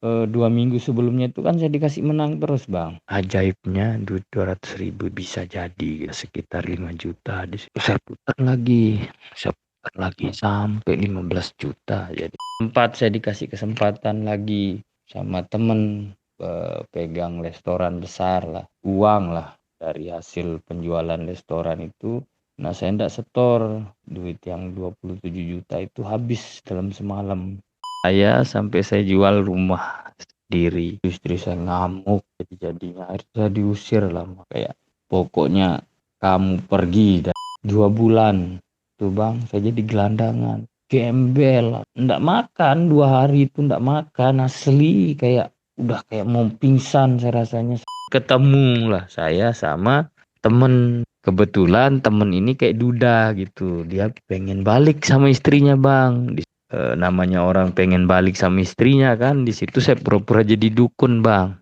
2 minggu sebelumnya itu kan saya dikasih menang terus, Bang. Ajaibnya duit 200.000 bisa jadi sekitar 5 juta. Saya putar lagi, sampai 15 juta. Jadi sempat saya dikasih kesempatan lagi sama temen, pegang restoran besar lah, uang lah dari hasil penjualan restoran itu. Nah, saya ndak setor, duit yang 27 juta itu habis dalam semalam. Sampai saya jual rumah sendiri. Istri saya ngamuk, jadinya akhirnya saya diusir lah. Kayak pokoknya kamu pergi dan 2 bulan tuh bang, saya jadi gelandangan, gembel, ndak makan 2 hari itu, ndak makan asli, kayak udah kayak mau pingsan saya rasanya. Ketemu lah saya sama temen, kebetulan temen ini kayak duda gitu, dia pengen balik sama istrinya bang. Namanya orang pengen balik sama istrinya kan, di situ saya pura-pura jadi dukun bang,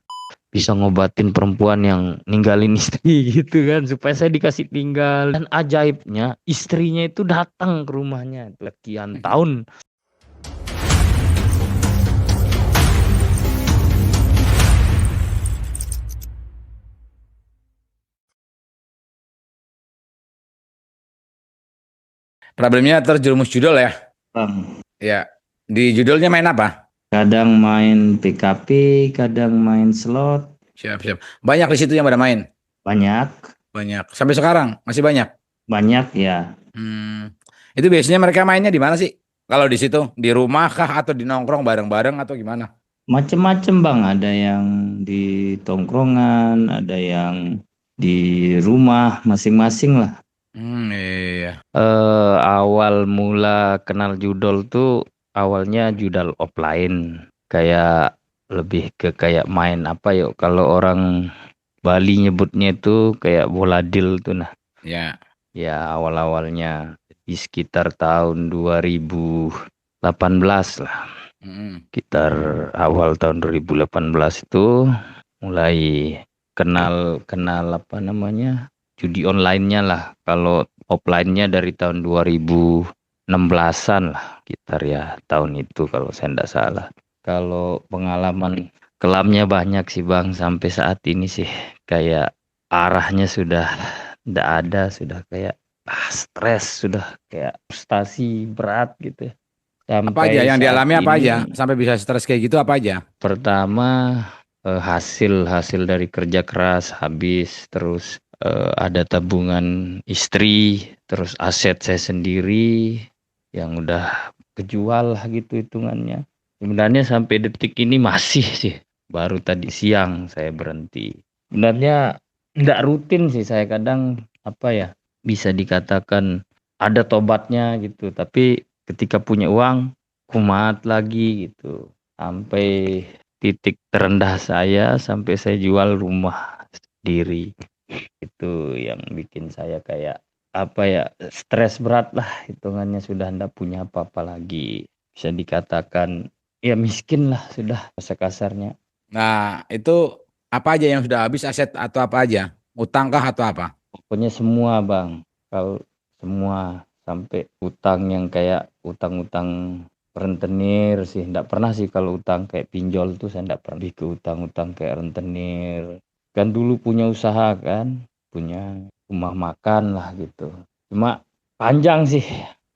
bisa ngobatin perempuan yang ninggalin istri gitu kan, supaya saya dikasih tinggal. Dan ajaibnya istrinya itu datang ke rumahnya sekian tahun. Problemnya terjerumus judul ya. Bang, Ya. Di judulnya main apa? kadang main PKP, kadang main slot. Siap, siap. Banyak di situ yang pada main. Banyak, Banyak. Sampai sekarang masih banyak. banyak ya. Hmm. Itu biasanya mereka mainnya di mana sih? Kalau di situ, di rumah kah atau di nongkrong bareng-bareng atau gimana? Macem-macem bang, ada yang di tongkrongan, ada yang di rumah masing-masing lah. Iya. Awal mula kenal judol tuh awalnya judal offline. Kayak lebih ke kayak main apa yuk, kalau orang Bali nyebutnya itu kayak boladil tuh nah. Ya. Ya awal-awalnya di sekitar tahun 2018 lah. Mm-mm. Sekitar awal tahun 2018 itu mulai kenal kenal apa namanya, judi online-nya lah. Kalau offline-nya dari tahun 2016-an lah, sekitar ya tahun itu kalau saya tidak salah. Kalau pengalaman kelamnya banyak sih bang, sampai saat ini sih kayak arahnya sudah tidak ada, sudah kayak stres, sudah kayak frustasi berat gitu ya. Apa aja Sampai yang saat dialami, apa aja ini sampai bisa stres kayak gitu, apa aja? pertama, hasil dari kerja keras habis, terus ada tabungan istri, terus aset saya sendiri yang udah kejual lah gitu hitungannya. Sebenarnya sampai detik ini masih sih. Baru tadi siang saya berhenti. Sebenarnya nggak rutin sih saya, kadang apa ya, bisa dikatakan ada tobatnya gitu. Tapi ketika punya uang kumat lagi gitu. Sampai titik terendah saya, sampai saya jual rumah sendiri. Itu yang bikin saya kayak apa ya, stres berat lah hitungannya, sudah ndak punya apa-apa lagi. Bisa dikatakan ya miskin lah sudah kasarnya. Nah, itu apa aja yang sudah habis, aset atau apa aja? Utang kah atau apa? Pokoknya semua bang, kalau semua sampai utang yang kayak utang-utang rentenir sih ndak pernah sih. Kalau utang kayak pinjol tuh saya ndak pernah. Lebih ke utang-utang kayak rentenir. Kan dulu punya usaha kan, punya rumah makan lah gitu. Cuma panjang sih.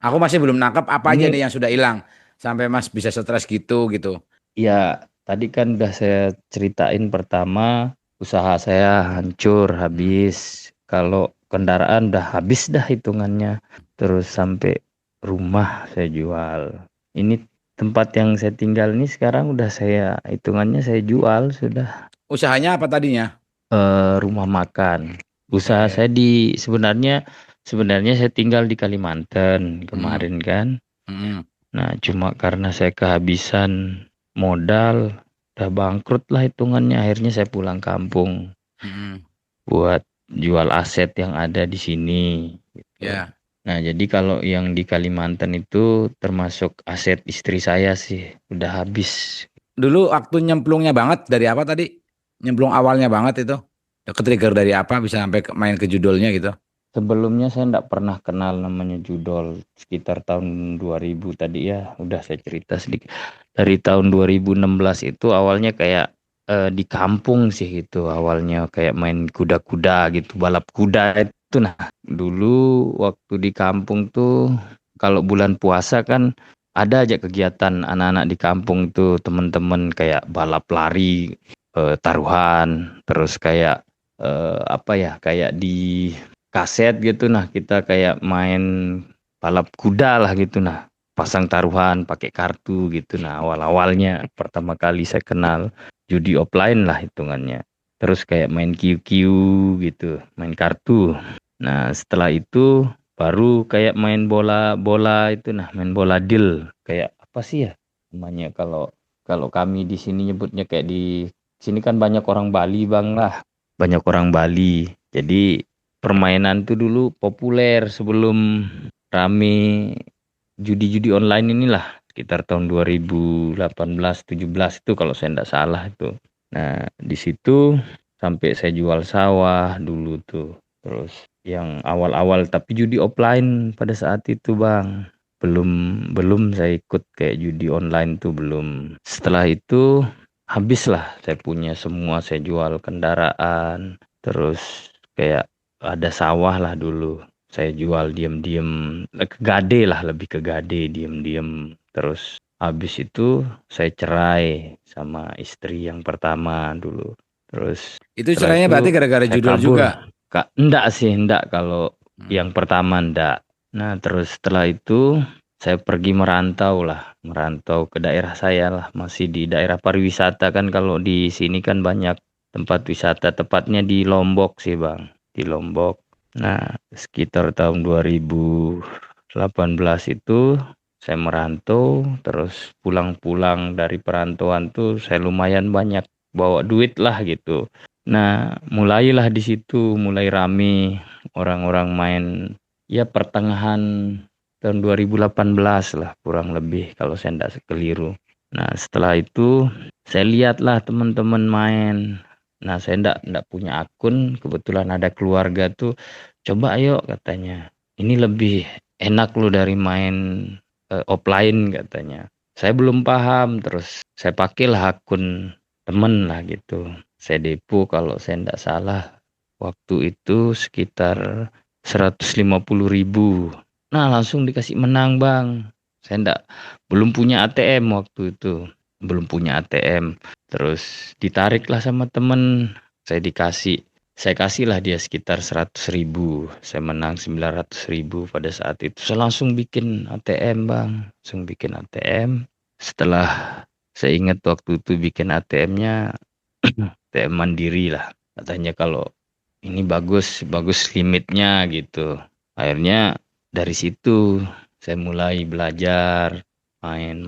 Aku masih belum nangkep apa aja Ini nih yang sudah hilang sampai Mas bisa stres gitu gitu. ya tadi kan udah saya ceritain, pertama usaha saya hancur Hmm. habis. Kalau kendaraan udah habis dah hitungannya. Terus sampai rumah saya jual. Ini tempat yang saya tinggal ini sekarang udah saya hitungannya saya jual sudah. Usahanya apa tadinya? Rumah makan. Usaha Eh, saya di sebenarnya saya tinggal di Kalimantan hmm, kemarin kan. hmm, Nah, cuma karena saya kehabisan modal, udah bangkrut lah hitungannya. Akhirnya saya pulang kampung hmm, buat jual aset yang ada di sini gitu. ya. Nah, jadi kalau yang di Kalimantan itu termasuk aset istri saya sih, udah habis. Dulu waktu nyemplungnya banget dari apa tadi? Nyemplung awalnya banget itu. Ke trigger dari apa bisa sampai main ke judulnya gitu. Sebelumnya saya ndak pernah kenal namanya judol, sekitar tahun 2000 tadi ya, udah saya cerita sedikit. Dari tahun 2016 itu awalnya kayak, di kampung sih gitu, awalnya kayak main kuda-kuda gitu, balap kuda itu. Nah, dulu waktu di kampung tuh kalau bulan puasa kan ada aja kegiatan anak-anak di kampung tuh, temen-temen kayak balap lari, taruhan, terus kayak, apa ya, kayak di kaset gitu. Nah, kita kayak main balap kuda lah gitu. Nah, pasang taruhan pakai kartu gitu. Nah, awal-awalnya pertama kali saya kenal judi offline lah hitungannya. Terus kayak main QQ gitu, main kartu. Nah, setelah itu baru kayak main bola-bola itu, nah main bola deal. Kayak apa sih ya namanya, kalau kalau kami di sini nyebutnya, kayak di sini kan banyak orang Bali Bang lah. Banyak orang Bali. Jadi permainan tuh dulu populer sebelum rame judi-judi online inilah, sekitar tahun 2018 17 itu kalau saya tidak salah itu. Nah, di situ sampai saya jual sawah dulu tuh. Terus yang awal-awal, tapi judi offline pada saat itu, Bang. Belum belum saya ikut kayak judi online tuh belum. Setelah itu habislah saya punya semua, saya jual kendaraan, terus kayak ada sawah lah dulu. Saya jual diam-diam, ke gade lah, lebih ke gade diam-diam. Terus habis itu saya cerai sama istri yang pertama dulu. Terus Itu setelah cerainya berarti itu gara-gara saya judul kabur. juga. Kak, enggak sih, enggak kalau Hmm. yang pertama enggak. Nah, terus setelah itu saya pergi merantau lah, merantau ke daerah saya lah, masih di daerah pariwisata kan, kalau di sini kan banyak tempat wisata, tepatnya di Lombok sih, Bang, di Lombok. Nah, sekitar tahun 2018 itu saya merantau, terus pulang-pulang dari perantauan tuh saya lumayan banyak bawa duit lah gitu. Nah, mulailah di situ, mulai rame orang-orang main, ya pertengahan tahun 2018 lah kurang lebih kalau saya tidak keliru. Nah, setelah itu saya lihatlah teman-teman main. Nah, saya ndak punya akun, kebetulan ada keluarga tuh, coba ayo katanya. Ini lebih enak lu dari main offline katanya. Saya belum paham, terus saya pakailah akun temen lah gitu. Saya depo kalau saya ndak salah waktu itu sekitar 150.000. Nah, langsung dikasih menang, Bang. Saya ndak belum punya ATM waktu itu. Belum punya ATM. Terus ditariklah sama temen. Saya dikasih. Saya kasihlah dia sekitar 100.000. Saya menang 900.000 pada saat itu. Saya langsung bikin ATM, Bang. Langsung bikin ATM. Setelah saya ingat waktu itu bikin ATM-nya ATM Mandiri lah. Katanya kalau ini bagus, bagus limitnya gitu. Akhirnya dari situ saya mulai belajar main.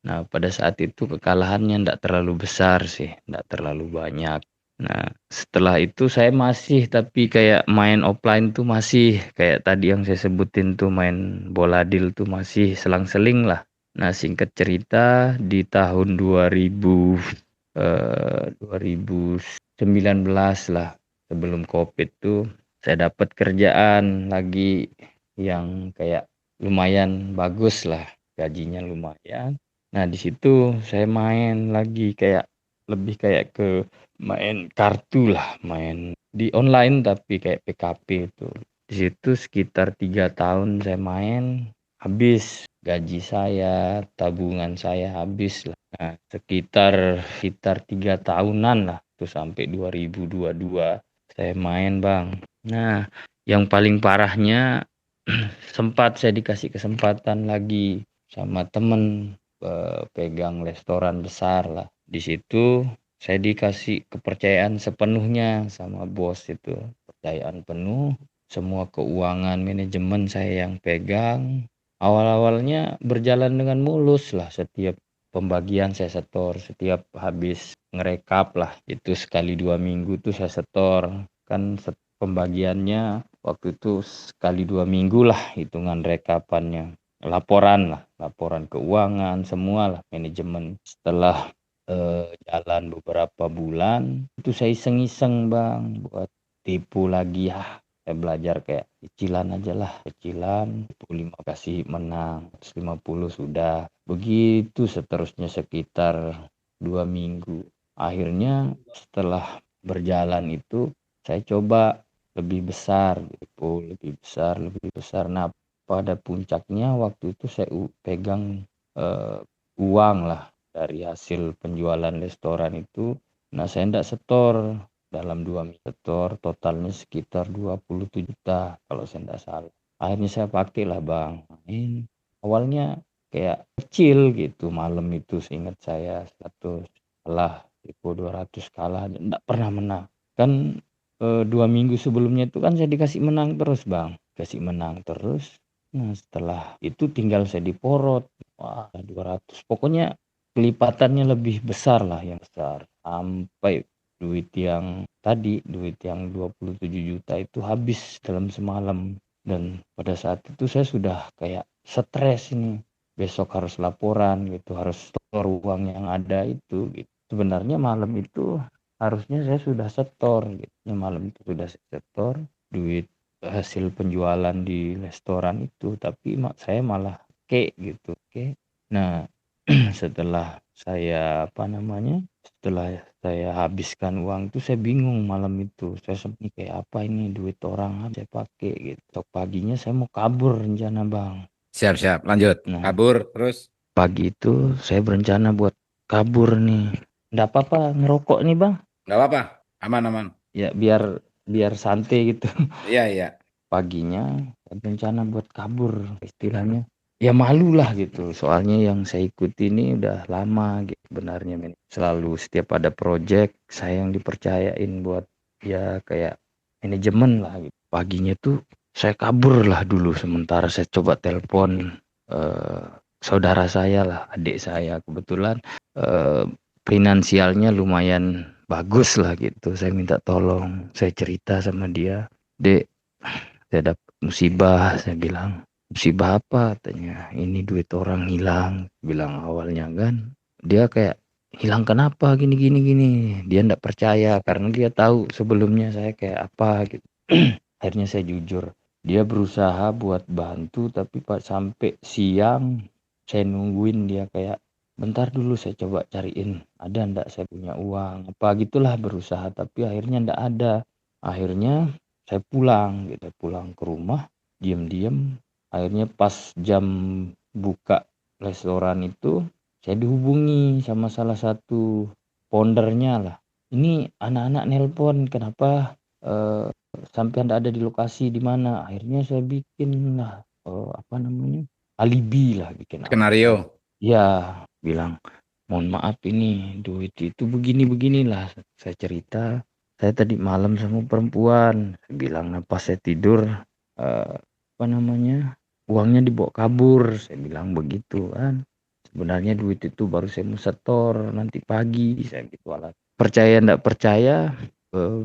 Nah, pada saat itu kekalahannya tidak terlalu besar sih, tidak terlalu banyak. Nah, setelah itu saya masih, tapi kayak main offline tuh masih kayak tadi yang saya sebutin tuh, main bola deal tuh masih selang-seling lah. Nah, singkat cerita di tahun 2019 lah, sebelum COVID tuh saya dapat kerjaan lagi yang kayak lumayan bagus lah, gajinya lumayan. Nah, di situ saya main lagi, kayak lebih kayak ke main kartu lah, main di online tapi kayak PKP itu. Di situ sekitar 3 tahun saya main, habis gaji saya, tabungan saya habis lah. Nah, sekitar 3 tahunan lah tuh sampai 2022 saya main, Bang. Nah, yang paling parahnya sempat saya dikasih kesempatan lagi sama temen, pegang restoran besar lah. Di situ saya dikasih kepercayaan sepenuhnya sama bos itu, kepercayaan penuh, semua keuangan manajemen saya yang pegang. Awal-awalnya berjalan dengan mulus lah, setiap pembagian saya setor, setiap habis ngerekap lah, itu sekali 2 minggu tuh saya setor. Kan pembagiannya waktu itu sekali 2 minggu lah hitungan rekapannya. Laporan keuangan, semua lah manajemen. Setelah jalan beberapa bulan, itu saya iseng-iseng, Bang, buat tipu lagi ya. Saya belajar kayak cicilan aja lah, cicilan 25 kasih menang, 150 sudah. Begitu seterusnya sekitar 2 minggu. Akhirnya setelah berjalan itu saya coba lebih besar gitu, lebih besar, lebih besar. Nah, pada puncaknya waktu itu saya pegang eh, uang lah dari hasil penjualan restoran itu. Nah, saya enggak setor dalam 2 minggu, setor totalnya sekitar 27 juta kalau saya enggak salah. Akhirnya saya pakai lah bang, main. Awalnya kayak kecil gitu, malam itu seingat saya 100 kalah, Depo 200 kalah, enggak pernah menang. Kan 2 minggu sebelumnya itu kan saya dikasih menang terus bang, kasih menang terus. Nah setelah itu tinggal saya diporot, wah 200, pokoknya kelipatannya lebih besar lah, yang besar, sampai duit yang 27 juta itu habis dalam semalam. Dan pada saat itu saya sudah kayak stres ini, besok harus laporan gitu, harus setor uang yang ada itu gitu. Sebenarnya malam itu harusnya saya sudah setor gitu. Ya, malam itu sudah saya setor duit hasil penjualan di restoran itu, tapi saya malah gitu. Nah, setelah saya setelah saya habiskan uang itu saya bingung malam itu. Saya sempat kayak apa ini, duit orang saya pakai gitu. Besok paginya saya mau kabur rencana bang. Siap-siap, lanjut. Nah, Kabur, terus pagi itu saya berencana buat kabur nih. Nggak apa-apa ngerokok nih bang. nggak apa-apa, aman-aman. Ya biar biar santai gitu. Iya, iya. Paginya saya berencana buat kabur, istilahnya. Ya malu lah gitu. Soalnya yang saya ikuti ini udah lama gitu sebenarnya. Selalu setiap ada project saya yang dipercayain buat ya kayak manajemen lah gitu. Paginya tuh saya kabur lah dulu, sementara saya coba telepon eh, saudara saya lah, adik saya kebetulan eh, finansialnya lumayan bagus lah gitu. Saya minta tolong, saya cerita sama dia, Dek, saya dapat musibah. Saya bilang, musibah apa? Katanya, ini duit orang hilang. Bilang awalnya kan, dia kayak hilang kenapa gini gini gini. Dia ndak percaya karena dia tahu sebelumnya saya kayak apa gitu. Akhirnya saya jujur. Dia berusaha buat bantu, tapi pas sampai siang saya nungguin dia kayak, bentar dulu saya coba cariin ada ndak saya punya uang apa gitulah, berusaha tapi akhirnya ndak ada. Akhirnya saya pulang gitu, pulang ke rumah diam-diam. Akhirnya pas jam buka restoran itu saya dihubungi sama salah satu foundernya lah. Ini anak-anak nelpon, kenapa sampai anda ada di lokasi di mana? Akhirnya saya bikin lah alibi lah, bikin alibi. Skenario. Ya, bilang, mohon maaf ini duit itu begini-beginilah. Saya cerita, saya tadi malam sama perempuan. Saya bilang, nah pas saya tidur, eh, uangnya dibawa kabur. Saya bilang begitu kan. Sebenarnya duit itu baru saya mau setor nanti pagi. Saya gitu alat. Percaya ndak percaya,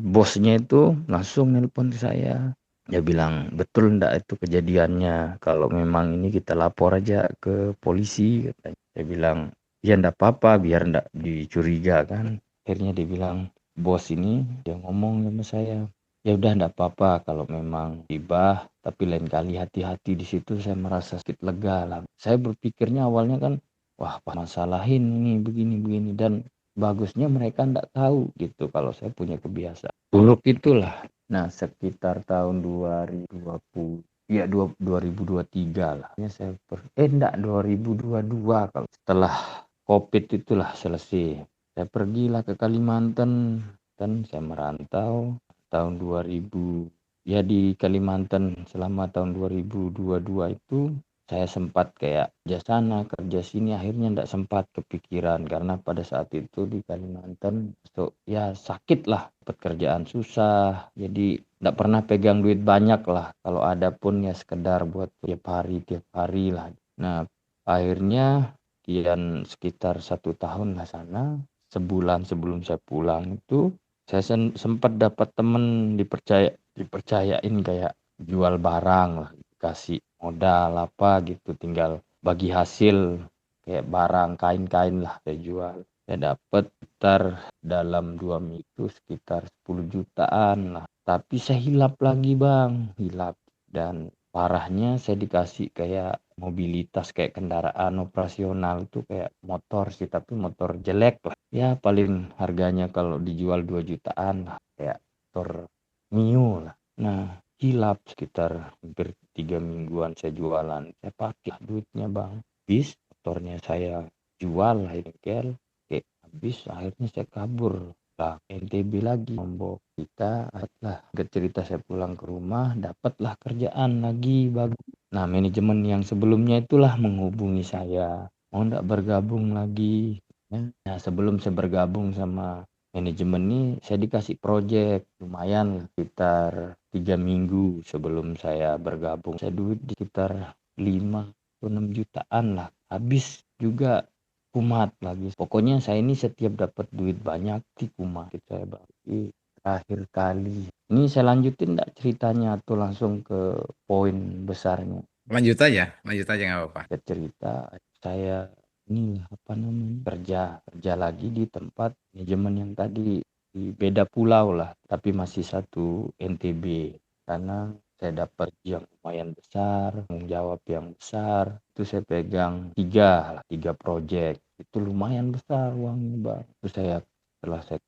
bosnya itu langsung nelpon ke saya. Dia bilang, betul ndak itu kejadiannya? Kalau memang ini kita lapor aja ke polisi katanya. Saya bilang, ya ndak apa-apa biar ndak dicuriga kan. Akhirnya dia bilang, bos ini dia ngomong sama saya, ya udah ndak apa-apa kalau memang hibah, tapi lain kali hati-hati di situ. Saya merasa sedikit lega lah. Saya berpikirnya awalnya kan, wah apa masalahin ini begini-begini, dan bagusnya mereka ndak tahu gitu kalau saya punya kebiasaan buruk itulah. Nah, sekitar tahun 2020, ya 2023 lah. Ya saya enggak 2022, kalau setelah Covid itulah selesai. Saya pergilah ke Kalimantan, dan saya merantau tahun 2000. Ya di Kalimantan selama tahun 2022 itu saya sempat kayak kerja sana kerja sini, akhirnya enggak sempat kepikiran karena pada saat itu di Kalimantan ya sakit lah, pekerjaan susah, jadi enggak pernah pegang duit banyak lah, kalau ada pun ya sekedar buat tiap hari lah. Nah akhirnya kian sekitar 1 tahun lah sana, sebulan sebelum saya pulang itu saya sempat dapat temen dipercayain kayak jual barang lah, kasih modal apa gitu, tinggal bagi hasil kayak barang kain-kain lah saya jual. saya dapat sekitar dalam 2 minggu sekitar 10 jutaan lah. Tapi saya hilap lagi Bang, hilap. Dan parahnya saya dikasih kayak mobilitas kayak kendaraan operasional itu kayak motor sih, tapi motor jelek lah. Ya paling harganya kalau dijual 2 jutaan lah, kayak motor Mio lah. Nah, hilap sekitar hampir 3 mingguan saya jualan. Saya pakai duitnya Bang. Habis motornya saya jual lah di bengkel. Oke, habis akhirnya saya kabur lah NTB lagi Lombok. Kita lah cerita saya pulang ke rumah, dapatlah kerjaan lagi bagus. Nah, manajemen yang sebelumnya itulah menghubungi saya, mau ndak bergabung lagi. Nah, sebelum saya bergabung sama manajemen ini, saya dikasih project lumayan sekitar 3 minggu sebelum saya bergabung. Saya duit di sekitar 5 atau 6 jutaan lah. Habis juga kumat lagi. Pokoknya saya ini setiap dapat duit banyak di kumat saya bagi terakhir kali. Ini saya lanjutin enggak ceritanya atau langsung ke poin besarnya? Lanjut aja nggak apa-apa. Saya cerita saya ini apa namanya kerja lagi di tempat manajemen yang tadi di beda pulau lah, tapi masih satu NTB. Karena saya dapat yang lumayan besar, tanggung jawab yang besar, itu saya pegang 3 project. Itu lumayan besar uangnya Bang. Terus saya setelah saya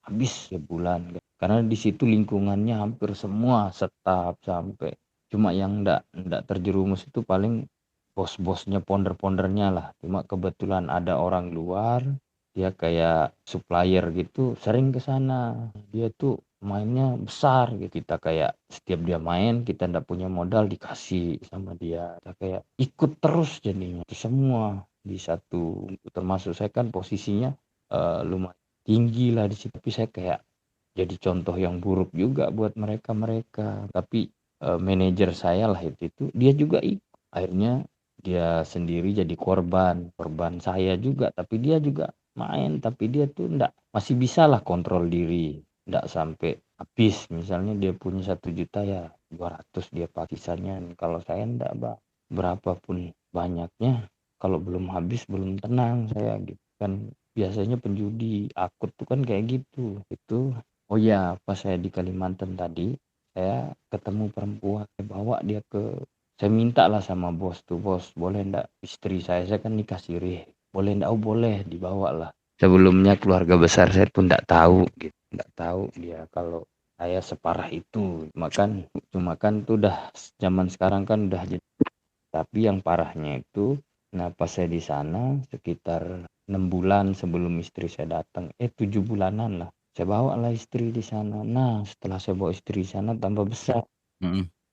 habis sebulan. Karena di situ lingkungannya hampir semua staff sampai cuma yang ndak terjerumus itu paling bos-bosnya, founder-foundernya lah. Cuma kebetulan ada orang luar, dia kayak supplier gitu, sering ke sana. Dia tuh mainnya besar gitu. Kita kayak setiap dia main, kita ndak punya modal dikasih sama dia. Kita kayak ikut terus jadinya. Itu semua di satu, termasuk saya kan posisinya lumayan tinggi lah di situ. Tapi saya kayak jadi contoh yang buruk juga buat mereka. Tapi manajer saya lah itu dia juga ikut. Akhirnya dia sendiri jadi korban saya juga, tapi dia juga main, tapi dia tuh masih bisa lah kontrol diri, ndak sampai habis. Misalnya dia punya 1 juta ya 200 dia pakai sisanya. Kalau saya ndak Bang, berapapun banyaknya kalau belum habis belum tenang saya gitu kan. Biasanya penjudi akut tuh kan kayak gitu itu. Oh ya, pas saya di Kalimantan tadi saya ketemu perempuan, saya bawa dia ke, saya minta lah sama bos tuh, bos boleh ndak istri saya kan nikah siri, boleh ndak? Oh boleh, dibawa lah. Sebelumnya keluarga besar saya tuh ndak tahu gitu, ndak tahu dia kalau saya separah itu. Cuma kan tuh udah zaman sekarang kan udah jadi. Tapi yang parahnya itu, nah pas saya di sana sekitar 6 bulan sebelum istri saya datang, 7 bulanan lah. Saya bawa lah istri di sana. Nah, setelah saya bawa istri di sana tambah besar.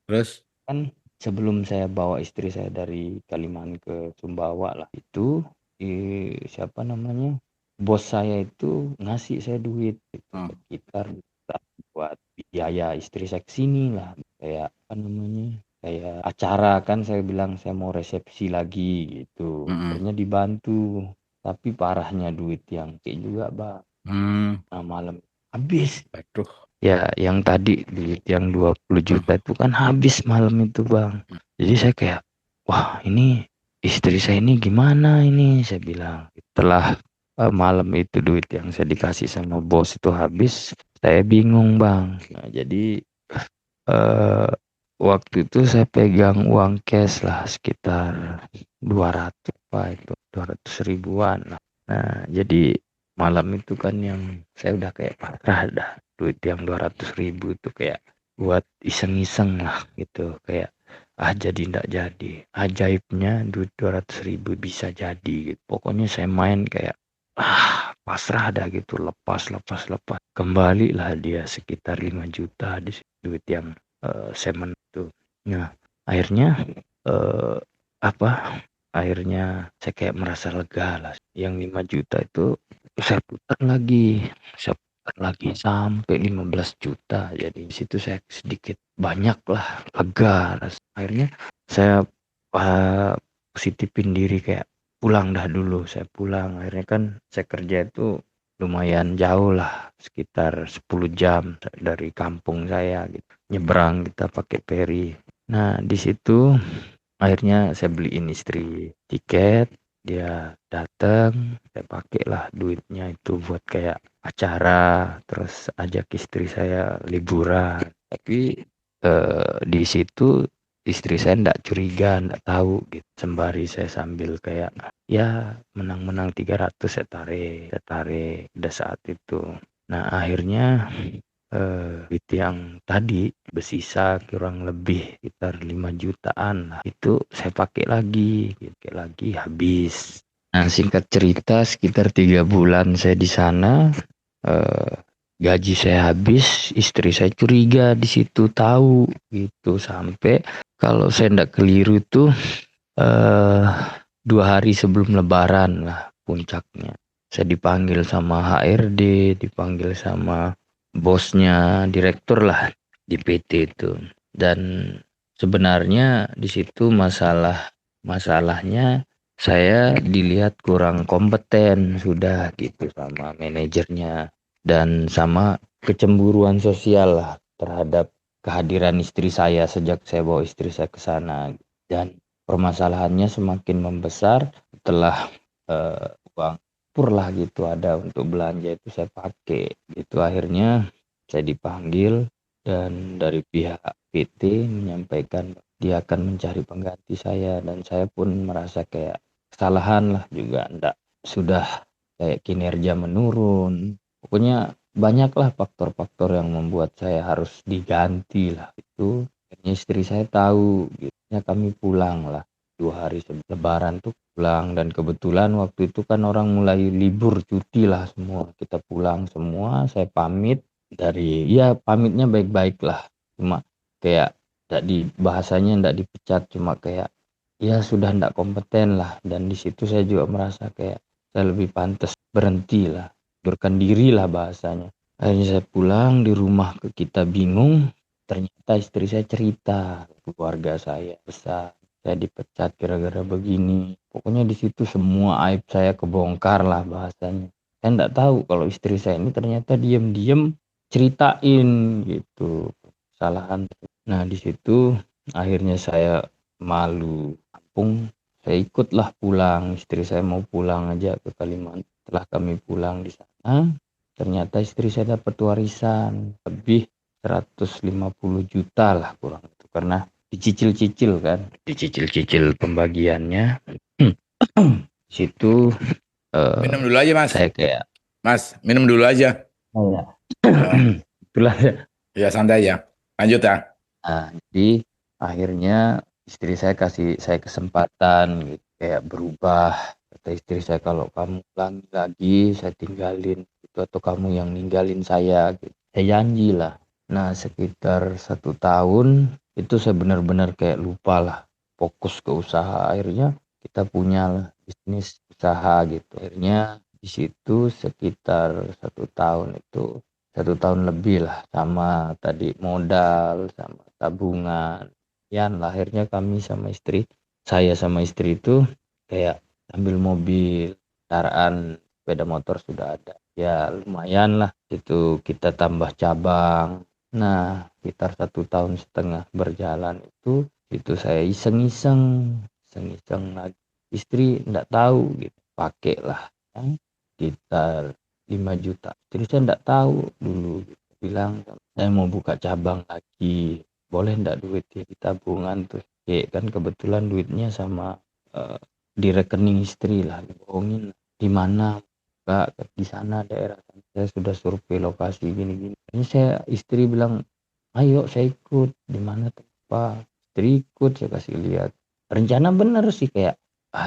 Terus? Kan sebelum saya bawa istri saya dari Kalimantan ke Sumbawa lah itu, siapa namanya, bos saya itu ngasih saya duit itu sekitar buat biaya istri saya kesini lah, kayak apa namanya, kayak acara kan saya bilang saya mau resepsi lagi gitu. Akhirnya dibantu, tapi parahnya duit yang kayak juga Bang. Nah malam habis. Aduh. Ya, yang tadi duit yang 20 juta itu kan habis malam itu Bang. Jadi saya kayak, wah ini istri saya ini gimana ini, saya bilang. Setelah malam itu duit yang saya dikasih sama bos itu habis, saya bingung Bang. Nah, jadi waktu itu saya pegang uang cash lah sekitar 200 apa itu, 200 ribuan lah. Nah, jadi malam itu kan yang saya udah kayak pasrah dah. Duit yang 200 ribu itu kayak buat iseng-iseng lah gitu. Kayak jadi ndak jadi. Ajaibnya duit 200 ribu bisa jadi gitu. Pokoknya saya main kayak pasrah dah gitu. Lepas. Kembalilah dia sekitar 5 juta di duit yang semen itu. Nah, akhirnya akhirnya saya kayak merasa lega lah. Yang 5 juta itu saya putar lagi sampai 15 juta. Jadi di situ saya sedikit banyak lah lega. Akhirnya saya positifin diri kayak pulang dah dulu. Saya pulang. Akhirnya kan saya kerja itu lumayan jauh lah, sekitar 10 jam dari kampung saya gitu. Nyebrang kita pakai ferry. Nah, di situ akhirnya saya beliin istri tiket, Dia datang, saya pakailah duitnya itu buat kayak acara, terus ajak istri saya liburan. Tapi di situ istri saya ndak curiga, ndak tahu gitu. Sembari saya sambil kayak ya menang-menang 300 saya tarik pada saat itu. Nah akhirnya duit yang tadi bersisa kurang lebih sekitar 5 jutaan lah. Itu saya pakai lagi habis. Nah, singkat cerita sekitar 3 bulan saya di sana, eh, gaji saya habis, istri saya curiga di situ tahu gitu sampai kalau saya ndak keliru tuh eh 2 hari sebelum Lebaran lah puncaknya. Saya dipanggil sama HRD, dipanggil sama bosnya, direktur lah di PT itu. Dan sebenarnya di situ masalahnya saya dilihat kurang kompeten sudah gitu sama manajernya dan sama kecemburuan sosial lah terhadap kehadiran istri saya sejak saya bawa istri saya ke sana. Dan permasalahannya semakin membesar setelah uang pur lah gitu ada untuk belanja itu saya pakai gitu. Akhirnya saya dipanggil dan dari pihak PT menyampaikan dia akan mencari pengganti saya dan saya pun merasa kayak kesalahan lah juga ndak sudah kayak kinerja menurun. Pokoknya banyaklah faktor-faktor yang membuat saya harus diganti lah itu. Akhirnya istri saya tahu gitu. Ya kami pulang lah 2 hari sebelum Lebaran tuh pulang dan kebetulan waktu itu kan orang mulai libur cuti lah semua kita pulang semua saya pamit dari ya pamitnya baik-baik lah cuma kayak ndak di bahasanya ndak dipecat cuma kayak ya sudah ndak kompeten lah dan di situ saya juga merasa kayak saya lebih pantas berhenti lah mundurkan diri lah bahasanya. Akhirnya saya pulang di rumah ke kita bingung. Ternyata istri saya cerita ke keluarga saya besar, saya dipecat gara-gara begini. Pokoknya di situ semua aib saya kebongkar lah bahasanya. Saya nggak tahu kalau istri saya ini ternyata diem-diem ceritain gitu kesalahan. Nah di situ akhirnya saya malu kampung. Saya ikutlah pulang. Istri saya mau pulang aja ke Kalimantan. Setelah kami pulang di sana, ternyata istri saya dapat warisan lebih 150 juta lah kurang itu karena dicicil-cicil kan dicicil-cicil pembagiannya. Situ Minum dulu aja, Mas. saya kayak Mas, minum dulu aja. oh ya Oh, itulah ya. ya santai ya. Lanjut ya. Nah, jadi akhirnya istri saya kasih saya kesempatan gitu kayak berubah. Kata istri saya kalau kamu ulangi lagi saya tinggalin itu atau kamu yang ninggalin saya gitu. Saya janji lah. Nah sekitar 1 tahun itu saya benar-benar kayak lupa lah fokus ke usaha. Akhirnya kita punya lah bisnis usaha gitu. Akhirnya di situ sekitar 1 tahun itu 1 tahun lebih lah sama tadi modal sama tabungan. Ya akhirnya kami sama istri saya sama istri itu kayak ambil mobil kendaraan sepeda motor sudah ada ya lumayan lah itu kita tambah cabang. Nah sekitar 1 tahun setengah berjalan itu saya iseng-iseng lagi istri nggak tahu gitu pakai lah ya, sekitar 5 juta istri saya nggak tahu dulu gitu. Bilang saya mau buka cabang lagi boleh nggak duit di tabungan tuh kan kebetulan duitnya sama eh, di rekening istri lah dibohongin di mana Kak di sana daerah saya sudah survei lokasi gini-gini ini saya istri bilang ayo saya ikut di mana tempat istri ikut saya kasih lihat rencana bener sih kayak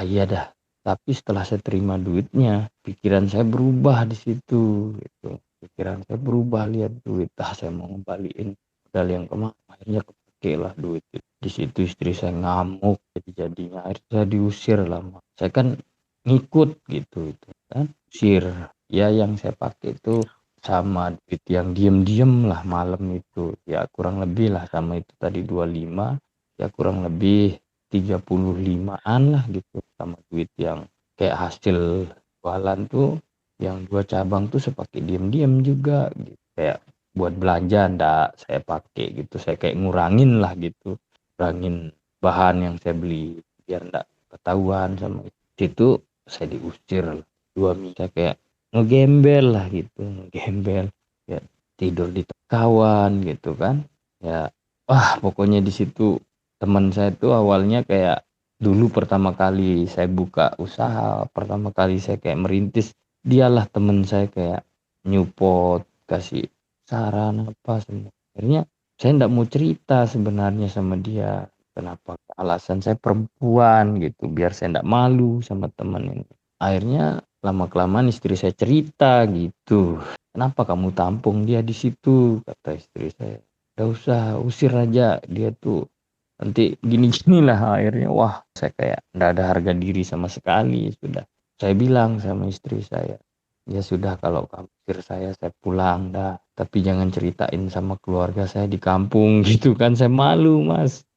iya dah tapi setelah saya terima duitnya pikiran saya berubah di situ gitu pikiran saya berubah lihat duit saya mau ngembaliin modal yang kemarin akhirnya kepake lah duit itu. Di situ istri saya ngamuk jadinya akhirnya saya diusir lah saya kan ngikut gitu itu kan usir ya yang saya pakai itu sama duit yang diem-diem lah malam itu ya kurang lebih lah sama itu tadi 25 ya kurang lebih 35-an lah gitu sama duit yang kayak hasil jualan tuh yang 2 cabang tuh saya pakai diem-diem juga gitu kayak buat belanja ndak saya pakai gitu saya kayak ngurangin lah gitu ngurangin bahan yang saya beli biar ndak ketahuan sama itu saya diusir 2 minggu, saya kayak ngegembel lah gitu, ngegembel, ya tidur di kawan gitu kan. Ya, wah pokoknya di situ teman saya tuh awalnya kayak dulu pertama kali saya buka usaha, pertama kali saya kayak merintis, dialah teman saya kayak nyupport, kasih saran apa semua. Akhirnya saya ndak mau cerita sebenarnya sama dia. Kenapa? Alasan saya perempuan gitu, biar saya ndak malu sama teman ini. Akhirnya lama-kelamaan istri saya cerita gitu. Kenapa kamu tampung dia di situ? Kata istri saya. Gak usah, usir aja dia tuh. Nanti gini-gini lah akhirnya. Wah, saya kayak ndak ada harga diri sama sekali. Sudah. Saya bilang sama istri saya, ya sudah kalau kamu usir saya pulang dah. Tapi jangan ceritain sama keluarga saya di kampung gitu kan. Saya malu mas.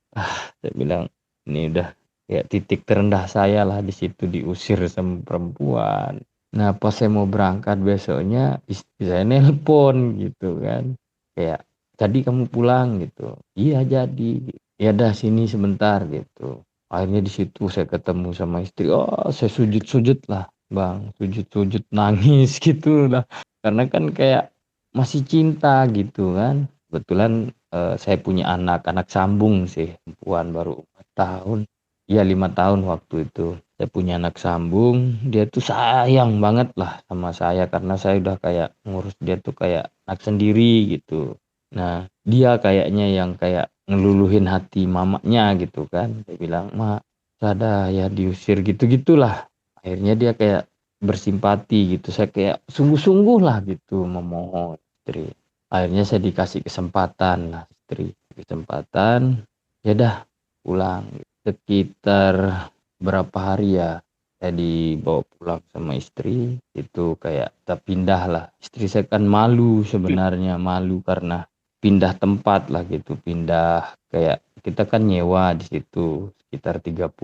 Saya bilang, ini udah ya titik terendah saya lah di situ, diusir sama perempuan. Nah, pas saya mau berangkat besoknya, istri saya nelpon gitu kan. Kayak, tadi kamu pulang gitu. Iya jadi. Ya dah sini sebentar gitu. Akhirnya di situ saya ketemu sama istri. Oh, saya sujud-sujud lah, Bang. Sujud-sujud nangis gitu lah. Karena kan kayak masih cinta gitu kan. Kebetulan saya punya anak sambung sih, perempuan baru 4 tahun. Iya 5 tahun waktu itu. Saya punya anak sambung, dia tuh sayang banget lah sama saya karena saya udah kayak ngurus dia tuh kayak anak sendiri gitu. Nah, dia kayaknya yang kayak ngeluluhin hati mamanya gitu kan. Dia bilang, "Mak, sada ya diusir gitu-gitulah." Akhirnya dia kayak bersimpati gitu. Saya kayak sungguh-sungguh lah gitu memohon istri. Akhirnya saya dikasih kesempatan lah istri. Kesempatan, ya dah pulang. Sekitar berapa hari ya, saya dibawa pulang sama istri. Itu kayak kita pindah lah. Istri saya kan malu sebenarnya, malu karena pindah tempat lah gitu, pindah kayak kita kan nyewa di situ sekitar 30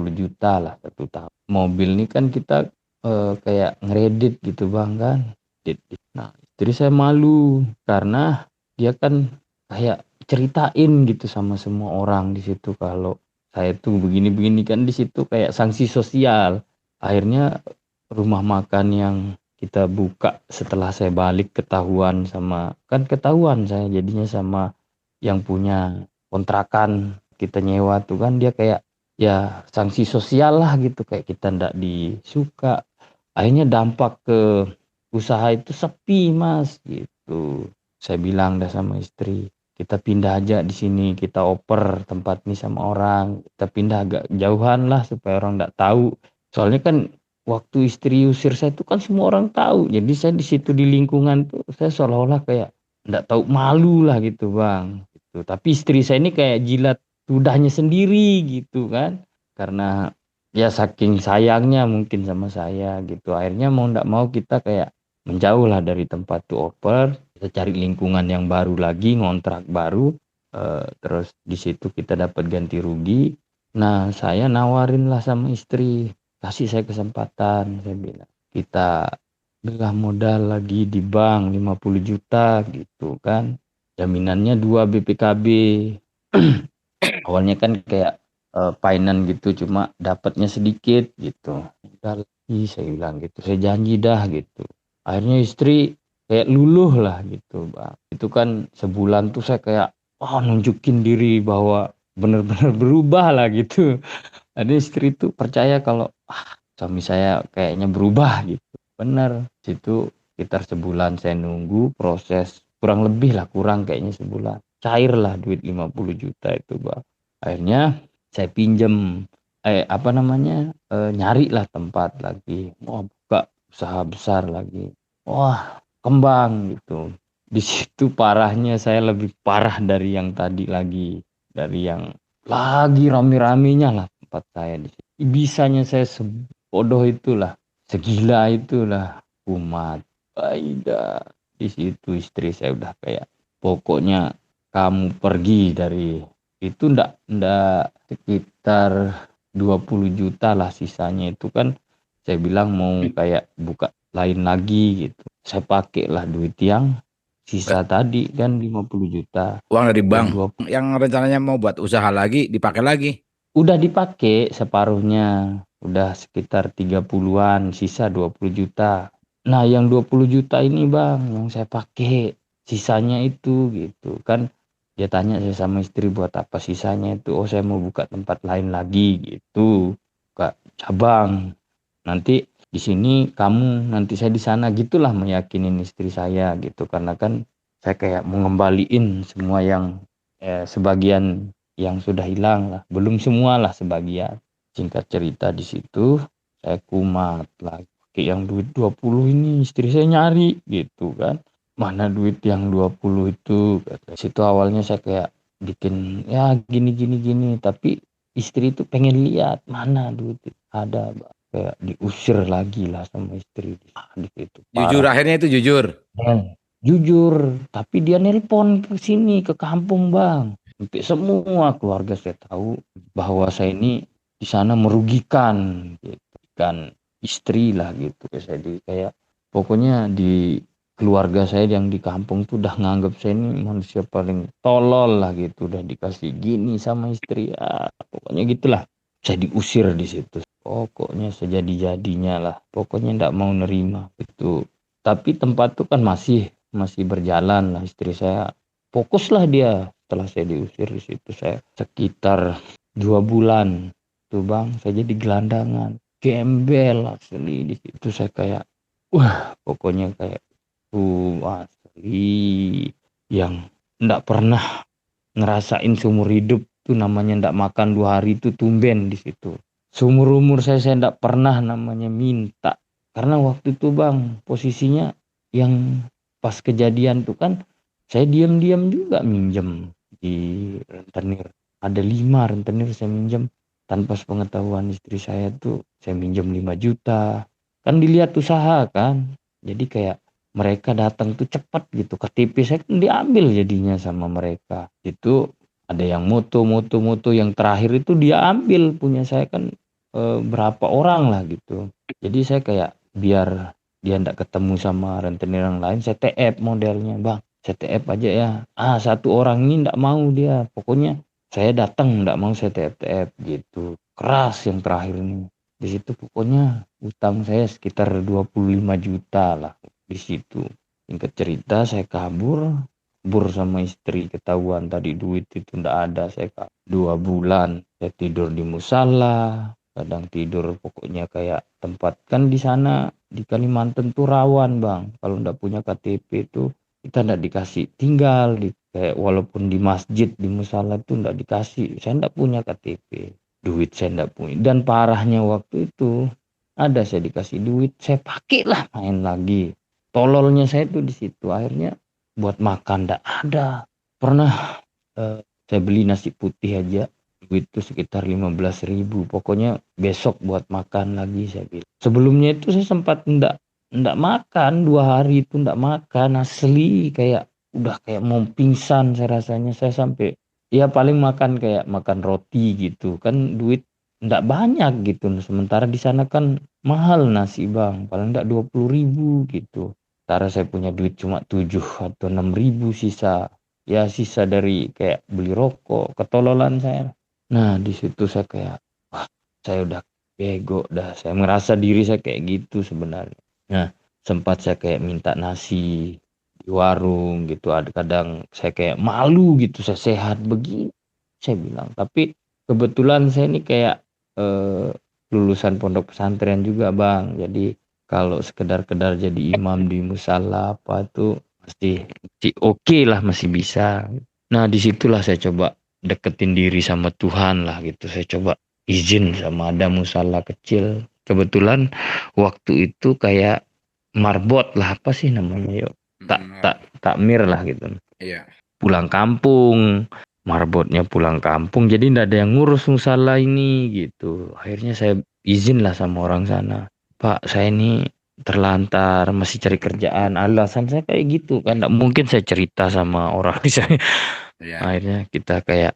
juta lah 1 tahun. Mobil ini kan kita kayak ngeredit gitu bang kan. Nah, istri saya malu karena dia kan kayak ceritain gitu sama semua orang di situ kalau saya tuh begini-begini kan di situ kayak sanksi sosial. Akhirnya rumah makan yang kita buka setelah saya balik ketahuan sama kan ketahuan saya jadinya sama yang punya kontrakan kita nyewa tuh kan dia kayak ya sanksi sosial lah gitu kayak kita ndak disuka. Akhirnya dampak ke usaha itu sepi mas gitu. Saya bilang dah sama istri, kita pindah aja di sini, kita oper tempat ini sama orang, kita pindah agak jauhan lah supaya orang nggak tahu. Soalnya kan waktu istri usir saya itu kan semua orang tahu, jadi saya di situ di lingkungan tuh saya seolah-olah kayak nggak tahu malu lah gitu bang. Gitu. Tapi istri saya ini kayak jilat ludahnya sendiri gitu kan, karena ya saking sayangnya mungkin sama saya gitu. Akhirnya mau nggak mau kita kayak menjauh lah dari tempat tuh oper, kita cari lingkungan yang baru lagi, ngontrak baru, terus di situ kita dapat ganti rugi. Nah, saya nawarin lah sama istri, kasih saya kesempatan, saya bilang, kita belah modal lagi di bank 50 juta gitu kan, jaminannya 2 BPKB. Awalnya kan kayak finance gitu, cuma dapatnya sedikit gitu. Udah lagi saya bilang gitu, saya janji dah gitu. Akhirnya istri kayak luluh lah gitu bang. Itu kan sebulan tuh saya kayak nunjukin diri bahwa benar-benar berubah lah gitu. Ada istri tuh percaya kalau suami saya kayaknya berubah gitu. Bener. Situ sekitar sebulan saya nunggu proses kurang lebih lah kurang kayaknya sebulan. Cair lah duit 50 juta itu bang. Akhirnya saya pinjem apa namanya nyari lah tempat lagi. Wah buka usaha besar lagi. Wah kembang gitu. Di situ parahnya saya lebih parah dari yang tadi lagi. Dari yang lagi rame-ramenya lah tempat saya di situ. Bisanya saya sebodoh itulah, segila itulah umat. Aida di situ istri saya udah kayak pokoknya kamu pergi dari itu ndak sekitar 20 juta lah sisanya itu kan saya bilang mau kayak buka lain lagi gitu. Saya pakai lah duit yang sisa tadi kan 50 juta. Uang dari Yang bank 20 yang rencananya mau buat usaha lagi dipakai lagi. udah dipakai separuhnya. udah sekitar 30-an, sisa 20 juta. Nah, yang 20 juta ini Bang, yang saya pakai sisanya itu gitu kan. Dia tanya saya sama istri buat apa sisanya itu. Oh, saya mau buka tempat lain lagi gitu. Buka cabang. Nanti di sini kamu, nanti saya di sana gitulah meyakinin istri saya gitu. Karena kan saya kayak mau ngembaliin semua yang sebagian yang sudah hilang lah. Belum semua lah, sebagian. Singkat cerita di situ saya kumat lagi. Kayak yang duit 20 ini istri saya nyari gitu kan. Mana duit yang 20 itu? Kata. Situ awalnya saya kayak bikin ya gini gini gini, tapi istri itu pengen lihat mana duit itu ada, Bang. Kayak diusir lagi lah sama istri di situ Jujur, parah. akhirnya itu jujur. Jujur, tapi dia nelpon ke sini ke kampung Bang. Sampai semua keluarga saya tahu bahwa saya ini di sana merugikan, gitu. Kan istri lah gitu. Saya kayak pokoknya di keluarga saya yang di kampung tuh udah nganggap saya ini manusia paling tolol lah gitu. Udah dikasih gini sama istri, ya pokoknya gitulah. Saya diusir di situ. Pokoknya sejadi-jadinya lah. Pokoknya ndak mau nerima itu. Tapi tempat tuh kan masih berjalan lah, istri saya fokuslah dia. Setelah saya diusir di situ, saya sekitar 2 bulan tuh Bang, saya jadi gelandangan, gembel asli. Di situ saya kayak wah, pokoknya kayak tuh asli yang ndak pernah ngerasain seumur hidup tuh, namanya ndak makan 2 hari itu tumben di situ. Seumur umur saya ndak pernah namanya minta, karena waktu itu Bang posisinya yang pas kejadian tuh kan saya diam-diam juga minjem di rentenir. Ada 5 rentenir saya minjem tanpa sepengetahuan istri saya tuh, saya minjem 5 juta. Kan dilihat usaha kan. Jadi kayak mereka datang tuh cepat gitu. KTP saya kan diambil jadinya sama mereka. Itu ada yang moto yang terakhir itu dia ambil punya saya kan, berapa orang lah gitu. Jadi saya kayak biar dia ndak ketemu sama rentenir yang lain, saya TF modelnya Bang. Saya TF aja ya. Satu orang ini ndak mau dia. Pokoknya saya datang ndak mau saya TF gitu. Keras yang terakhir ini. Di situ pokoknya utang saya sekitar 25 juta lah di situ. Singkat cerita saya kabur sama istri, ketahuan tadi duit itu ndak ada. Saya 2 bulan saya tidur di musala, kadang tidur pokoknya kayak tempat kan di sana di Kalimantan tuh rawan Bang. Kalau ndak punya KTP itu kita ndak dikasih tinggal di kayak walaupun di masjid di musala tuh ndak dikasih. Saya ndak punya KTP, duit saya ndak punya. Dan parahnya waktu itu ada saya dikasih duit, saya pakai lah main lagi. Tololnya saya tuh di situ akhirnya buat makan ndak ada. Pernah saya beli nasi putih aja duit itu sekitar 15.000. Pokoknya besok buat makan lagi saya bilang. Sebelumnya itu saya sempat ndak makan 2 hari itu, ndak makan asli, kayak udah kayak mau pingsan saya rasanya. Saya sampai ya paling makan kayak makan roti gitu kan, duit ndak banyak gitu. Sementara di sana kan mahal nasi Bang, paling ndak 20.000 gitu. Sementara saya punya duit cuma 7 atau 6.000 sisa. Ya sisa dari kayak beli rokok, ketololan saya. Nah, di situ saya kayak, wah, saya udah bego dah. Saya merasa diri saya kayak gitu sebenarnya. Nah, sempat saya kayak minta nasi di warung gitu. Ada kadang saya kayak malu gitu, saya sehat begini, saya bilang. Tapi kebetulan saya ini kayak lulusan pondok pesantren juga Bang. Jadi kalau sekedar-kedar jadi imam di musala apa tuh masih oke lah, masih bisa. Nah, disitulah saya coba deketin diri sama Tuhan lah gitu. Saya coba izin sama ada musala kecil. Kebetulan waktu itu kayak marbot lah, apa sih namanya yuk. Takmir lah gitu. Iya. Pulang kampung, marbotnya pulang kampung, jadi ndak ada yang ngurus musala ini gitu. Akhirnya saya izin lah sama orang sana. Pak, saya ini terlantar, masih cari kerjaan. Alasan saya kayak gitu kan, nggak mungkin saya cerita sama orang di sana. Iya. Akhirnya kita kayak